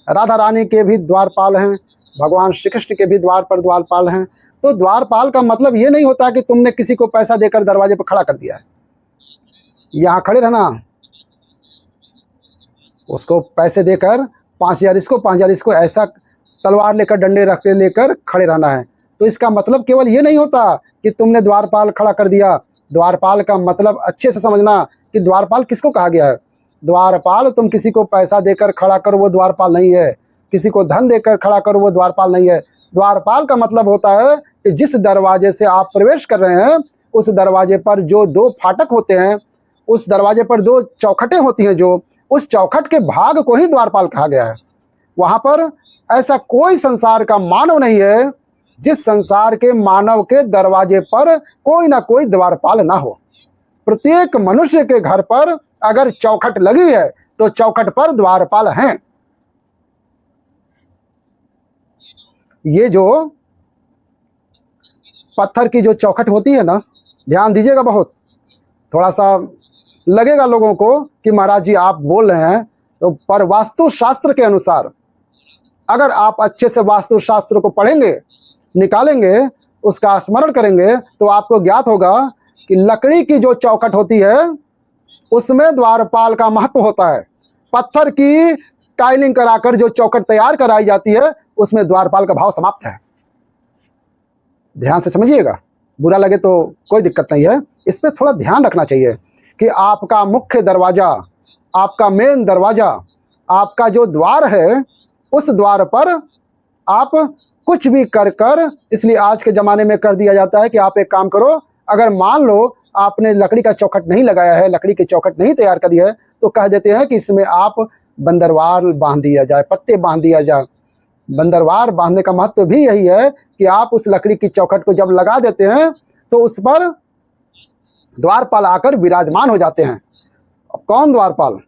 राधा रानी के भी द्वारपाल हैं, भगवान श्री कृष्ण के भी द्वार पर द्वारपाल हैं। तो द्वारपाल का मतलब ये नहीं होता कि तुमने किसी को पैसा देकर दरवाजे पर खड़ा कर दिया है, यहाँ खड़े रहना, उसको पैसे देकर 5,000 इसको 5,000 इसको, ऐसा तलवार लेकर डंडे रख के लेकर खड़े रहना है। तो इसका मतलब केवल ये नहीं होता कि तुमने द्वारपाल खड़ा कर दिया। द्वारपाल का मतलब अच्छे से समझना कि द्वारपाल किसको कहा गया है। द्वारपाल तुम किसी को पैसा देकर खड़ा करो वो द्वारपाल नहीं है, किसी को धन देकर खड़ा करो वो द्वारपाल नहीं है। द्वारपाल का मतलब होता है कि जिस दरवाजे से आप प्रवेश कर रहे हैं उस दरवाजे पर जो 2 फाटक होते हैं, उस दरवाजे पर 2 चौखटें होती हैं, जो उस चौखट के भाग को ही द्वारपाल कहा गया है। वहां पर ऐसा कोई संसार का मानव नहीं है जिस संसार के मानव के दरवाजे पर कोई ना कोई द्वारपाल ना हो। प्रत्येक मनुष्य के घर पर अगर चौखट लगी है तो चौखट पर द्वारपाल हैं। ये जो पत्थर की जो चौखट होती है ना, ध्यान दीजिएगा, बहुत थोड़ा सा लगेगा लोगों को कि महाराज जी आप बोल रहे हैं, तो पर वास्तुशास्त्र के अनुसार अगर आप अच्छे से वास्तुशास्त्र को पढ़ेंगे, निकालेंगे, उसका स्मरण करेंगे, तो आपको ज्ञात होगा कि लकड़ी की जो चौखट होती है उसमें द्वारपाल का महत्व होता है। पत्थर की टाइलिंग कराकर जो चौखट तैयार कराई जाती है उसमें द्वारपाल का भाव समाप्त है। ध्यान से समझिएगा, बुरा लगे तो कोई दिक्कत नहीं है, इस पर थोड़ा ध्यान रखना चाहिए कि आपका मुख्य दरवाजा, आपका मेन दरवाजा, आपका जो द्वार है, उस द्वार पर आप कुछ भी कर इसलिए आज के ज़माने में कर दिया जाता है कि आप एक काम करो, अगर मान लो आपने लकड़ी का चौखट नहीं लगाया है, लकड़ी की चौखट नहीं तैयार करी है, तो कह देते हैं कि इसमें आप बंदरवार बांध दिया जाए, पत्ते बांध दिया जाए। बंदरवार बांधने का महत्व भी यही है कि आप उस लकड़ी की चौखट को जब लगा देते हैं तो उस पर द्वारपाल आकर विराजमान हो जाते हैं। अब कौन द्वारपाल?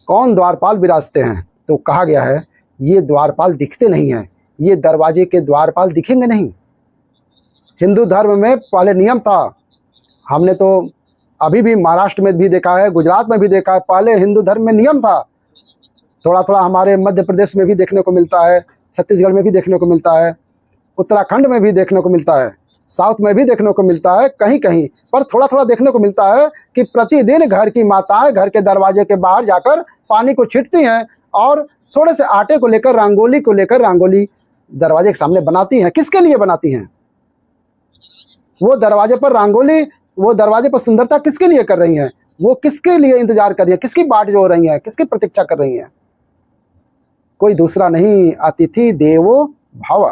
कौन द्वारपाल विराजते हैं? तो कहा गया है ये द्वारपाल दिखते नहीं हैं, ये दरवाजे के द्वारपाल दिखेंगे नहीं। हिंदू धर्म में पहले नियम था, हमने तो अभी भी महाराष्ट्र में भी देखा है, गुजरात में भी देखा है, पहले हिंदू धर्म में नियम था। थोड़ा थोड़ा हमारे मध्य प्रदेश में भी देखने को मिलता है, छत्तीसगढ़ में भी देखने को मिलता है, उत्तराखंड में भी देखने को मिलता है, साउथ में भी देखने को मिलता है, कहीं कहीं पर थोड़ा थोड़ा देखने को मिलता है कि प्रतिदिन घर की माताएं घर के दरवाजे के बाहर जाकर पानी को छींटती हैं और थोड़े से आटे को लेकर रंगोली दरवाजे के सामने बनाती हैं। किसके लिए बनाती हैं? वो दरवाजे पर रंगोली, वो दरवाजे पर सुंदरता किसके लिए कर रही हैं? वो किसके लिए इंतजार कर रही है? किसकी बाट जो रही हैं? किसकी प्रतीक्षा कर रही हैं? कोई दूसरा नहीं, अतिथि देवो भव,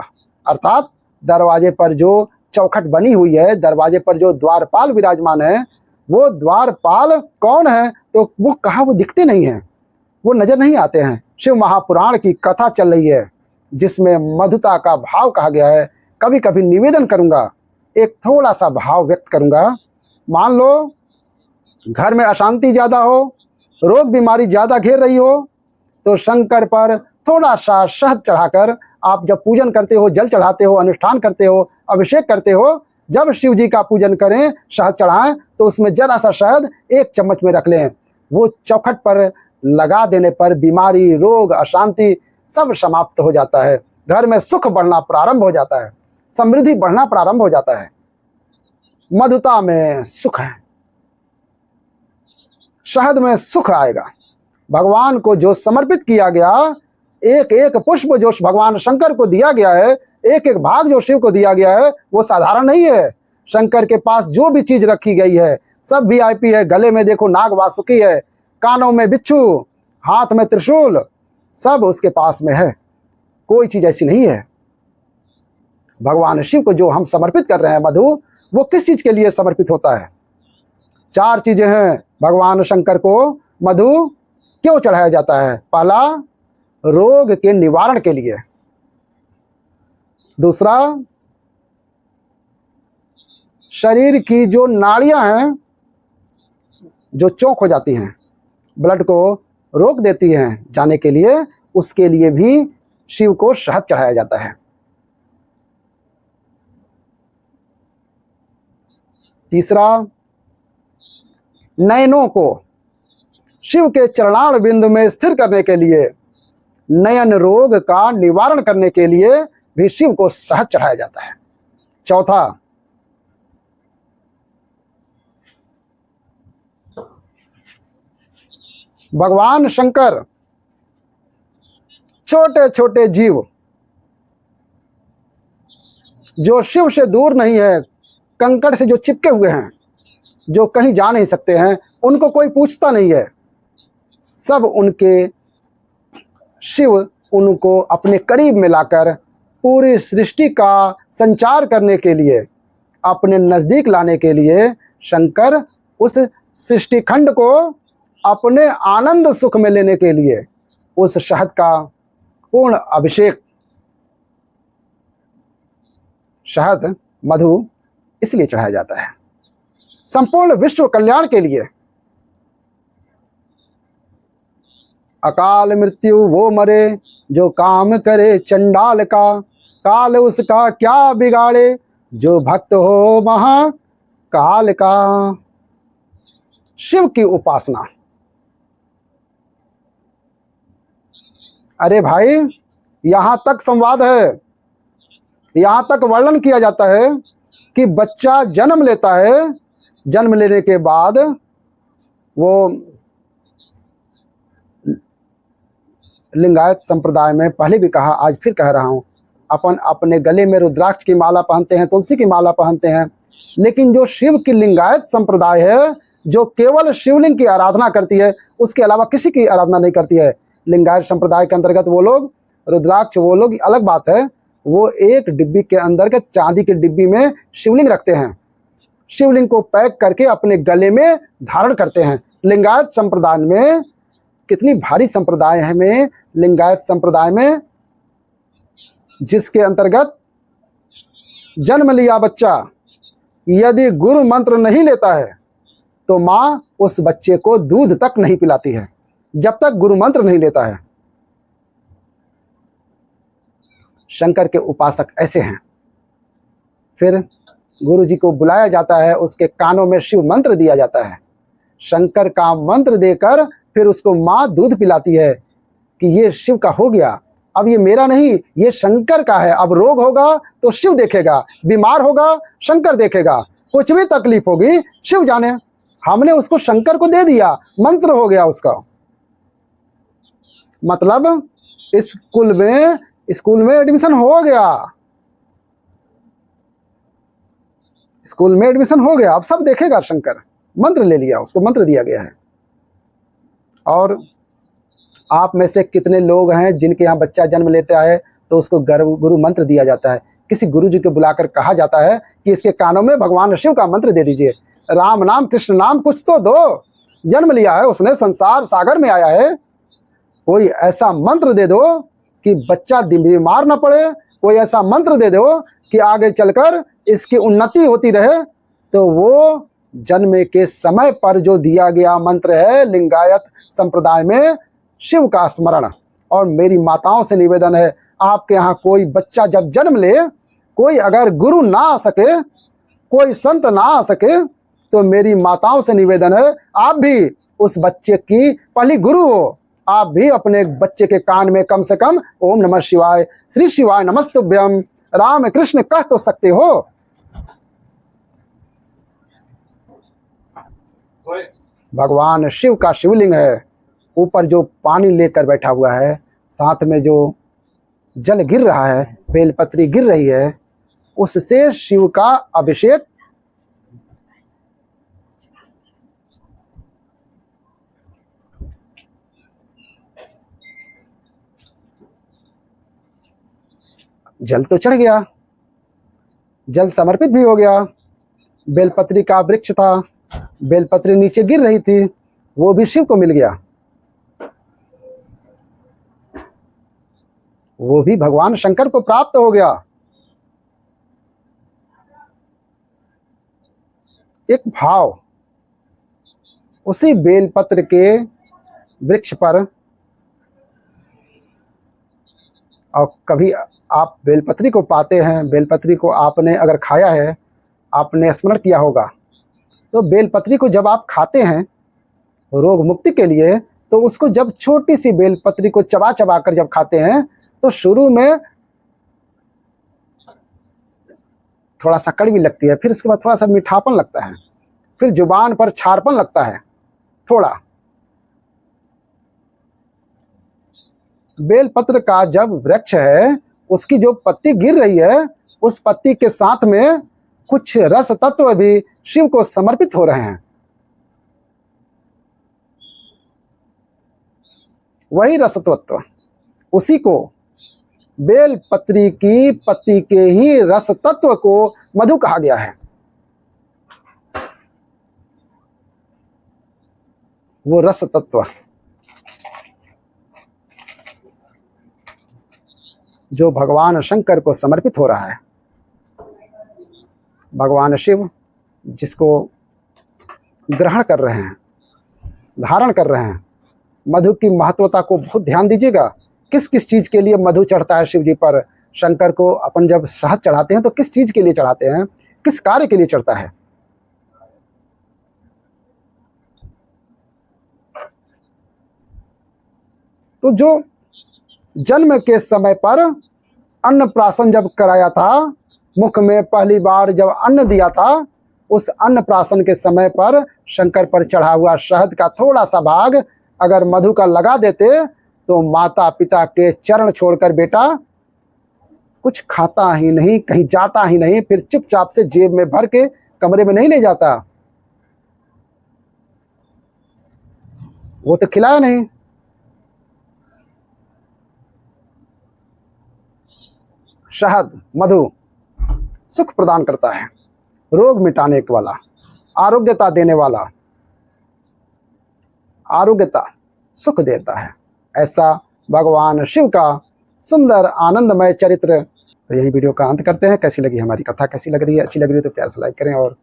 अर्थात दरवाजे पर जो चौखट बनी हुई है, दरवाजे पर जो द्वारपाल विराजमान है, वो द्वारपाल कौन है? तो वो कहा वो दिखते नहीं हैं, वो नजर नहीं आते हैं। शिव महापुराण की कथा चल रही है जिसमें मधुता का भाव कहा गया है। कभी कभी निवेदन करूंगा, एक थोड़ा सा भाव व्यक्त करूंगा। मान लो घर में अशांति ज़्यादा हो, रोग बीमारी ज़्यादा घेर रही हो, तो शंकर पर थोड़ा सा शहद चढ़ाकर आप जब पूजन करते हो, जल चढ़ाते हो, अनुष्ठान करते हो, अभिषेक करते हो, जब शिव जी का पूजन करें, शहद चढ़ाएं, तो उसमें जरा सा शहद 1 चम्मच में रख लें। वो चौखट पर लगा देने पर बीमारी, रोग, अशांति सब समाप्त हो जाता है। घर में सुख बढ़ना प्रारंभ हो जाता है, समृद्धि बढ़ना प्रारंभ हो जाता है। मधुता में सुख है, शहद में सुख आएगा। भगवान को जो समर्पित किया गया, एक एक पुष्प जो भगवान शंकर को दिया गया है, एक एक भाग जो शिव को दिया गया है, वो साधारण नहीं है। शंकर के पास जो भी चीज रखी गई है सब वीआईपी है। गले में देखो नाग वासुकी है, कानों में बिच्छू, हाथ में त्रिशूल, सब उसके पास में है, कोई चीज ऐसी नहीं है। भगवान शिव को जो हम समर्पित कर रहे हैं मधु, वो किस चीज के लिए समर्पित होता है? 4 चीजें हैं भगवान शंकर को मधु क्यों चढ़ाया जाता है। पहला, रोग के निवारण के लिए। दूसरा, शरीर की जो नाड़ियां हैं जो चौक हो जाती हैं, ब्लड को रोक देती हैं जाने के लिए, उसके लिए भी शिव को शहद चढ़ाया जाता है। तीसरा, नयनों को शिव के चरणार बिंदु में स्थिर करने के लिए, नयन रोग का निवारण करने के लिए भी शिव को शहद चढ़ाया जाता है। चौथा, भगवान शंकर छोटे छोटे जीव जो शिव से दूर नहीं है, कंकड़ से जो चिपके हुए हैं, जो कहीं जा नहीं सकते हैं, उनको कोई पूछता नहीं है, सब उनके शिव उनको अपने करीब में लाकर पूरी सृष्टि का संचार करने के लिए, अपने नज़दीक लाने के लिए शंकर उस सृष्टि खंड को अपने आनंद सुख में लेने के लिए उस शहद का पूर्ण अभिषेक, शहद मधु इसलिए चढ़ाया जाता है संपूर्ण विश्व कल्याण के लिए। अकाल मृत्यु वो मरे जो काम करे चंडाल का, काल उसका क्या बिगाड़े जो भक्त हो महाकाल का। शिव की उपासना, अरे भाई यहां तक संवाद है, यहां तक वर्णन किया जाता है कि बच्चा जन्म लेता है, जन्म लेने के बाद वो लिंगायत संप्रदाय में, पहले भी कहा आज फिर कह रहा हूं, अपन अपने गले में रुद्राक्ष की माला पहनते हैं, तुलसी की माला पहनते हैं, लेकिन जो शिव की लिंगायत संप्रदाय है, जो केवल शिवलिंग की आराधना करती है, उसके अलावा किसी की आराधना नहीं करती है, लिंगायत संप्रदाय के अंतर्गत वो लोग रुद्राक्ष, वो लोग अलग बात है, वो एक डिब्बी के अंदर के चांदी की डिब्बी में शिवलिंग रखते हैं, शिवलिंग को पैक करके अपने गले में धारण करते हैं। लिंगायत संप्रदाय में कितनी भारी संप्रदाय है में, लिंगायत संप्रदाय में जिसके अंतर्गत जन्म लिया बच्चा यदि गुरु मंत्र नहीं लेता है तो माँ उस बच्चे को दूध तक नहीं पिलाती है जब तक गुरु मंत्र नहीं लेता है। शंकर के उपासक ऐसे हैं। फिर गुरु जी को बुलाया जाता है, उसके कानों में शिव मंत्र दिया जाता है, शंकर का मंत्र देकर फिर उसको माँ दूध पिलाती है कि ये शिव का हो गया, अब ये मेरा नहीं, ये शंकर का है। अब रोग होगा तो शिव देखेगा, बीमार होगा शंकर देखेगा, कुछ भी तकलीफ होगी शिव जाने, हमने उसको शंकर को दे दिया, मंत्र हो गया उसका। मतलब स्कूल में एडमिशन हो गया, स्कूल में एडमिशन हो गया, अब सब देखेगा शंकर, मंत्र ले लिया, उसको मंत्र दिया गया है। और आप में से कितने लोग हैं जिनके यहाँ बच्चा जन्म लेता है तो उसको गुरु मंत्र दिया जाता है, किसी गुरु जी को बुलाकर कहा जाता है कि इसके कानों में भगवान शिव का मंत्र दे दीजिए, राम नाम कृष्ण नाम कुछ तो दो, जन्म लिया है उसने, संसार सागर में आया है, कोई ऐसा मंत्र दे दो कि बच्चा बीमार ना पड़े, कोई ऐसा मंत्र दे दो कि आगे चलकर इसकी उन्नति होती रहे। तो वो जन्म के समय पर जो दिया गया मंत्र है लिंगायत संप्रदाय में, शिव का स्मरण। और मेरी माताओं से निवेदन है, आपके यहाँ कोई बच्चा जब जन्म ले, कोई अगर गुरु ना आ सके, कोई संत ना आ सके, तो मेरी माताओं से निवेदन है आप भी उस बच्चे की पहली गुरु हो, आप भी अपने बच्चे के कान में कम से कम ओम नमः शिवाय, श्री शिवाय नमस्तुभ्यम, राम कृष्ण कह तो सकते हो। भगवान शिव का शिवलिंग है, ऊपर जो पानी लेकर बैठा हुआ है, साथ में जो जल गिर रहा है, बेलपत्री गिर रही है, उससे शिव का अभिषेक जल तो चढ़ गया, जल समर्पित भी हो गया, बेलपत्री का वृक्ष था, बेलपत्री नीचे गिर रही थी, वो भी शिव को मिल गया, वो भी भगवान शंकर को प्राप्त हो गया। एक भाव उसी बेलपत्र के वृक्ष पर, और कभी आप बेलपत्री को पाते हैं, बेलपत्री को आपने अगर खाया है, आपने स्मरण किया होगा, तो बेलपत्री को जब आप खाते हैं रोग मुक्ति के लिए, तो उसको जब छोटी सी बेलपत्री को चबा चबा कर जब खाते हैं तो शुरू में थोड़ा सा कड़वी लगती है, फिर उसके बाद थोड़ा सा मीठापन लगता है, फिर जुबान पर छारपन लगता है थोड़ा। बेलपत्र का जब वृक्ष है, उसकी जो पत्ती गिर रही है, उस पत्ती के साथ में कुछ रस तत्व भी शिव को समर्पित हो रहे हैं। वही रस तत्व, उसी को बेलपत्री की पत्ती के ही रस तत्व को मधु कहा गया है। वो रस तत्व जो भगवान शंकर को समर्पित हो रहा है, भगवान शिव जिसको ग्रहण कर रहे हैं, धारण कर रहे हैं। मधु की महत्वता को बहुत ध्यान दीजिएगा। किस किस चीज़ के लिए मधु चढ़ता है शिव जी पर? शंकर को अपन जब शहद चढ़ाते हैं तो किस चीज़ के लिए चढ़ाते हैं, किस कार्य के लिए चढ़ता है? तो जो जन्म के समय पर अन्नप्राशन जब कराया था, मुख में पहली बार जब अन्न दिया था, उस अन्नप्राशन के समय पर शंकर पर चढ़ा हुआ शहद का थोड़ा सा भाग अगर मधु का लगा देते तो माता पिता के चरण छोड़कर बेटा कुछ खाता ही नहीं, कहीं जाता ही नहीं, फिर चुपचाप से जेब में भर के कमरे में नहीं ले जाता। वो तो खिलाया नहीं। शहद, मधु सुख प्रदान करता है, रोग मिटाने वाला, आरोग्यता देने वाला, आरोग्यता सुख देता है। ऐसा भगवान शिव का सुंदर आनंदमय चरित्र। तो यही वीडियो का अंत करते हैं। कैसी लगी हमारी कथा, कैसी लग रही है? अच्छी लग रही है तो प्यार से लाइक करें, और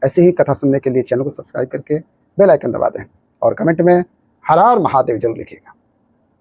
ऐसी ही कथा सुनने के लिए चैनल को सब्सक्राइब करके बेल आइकन दबा दें, और कमेंट में हर हर महादेव जरूर लिखिएगा।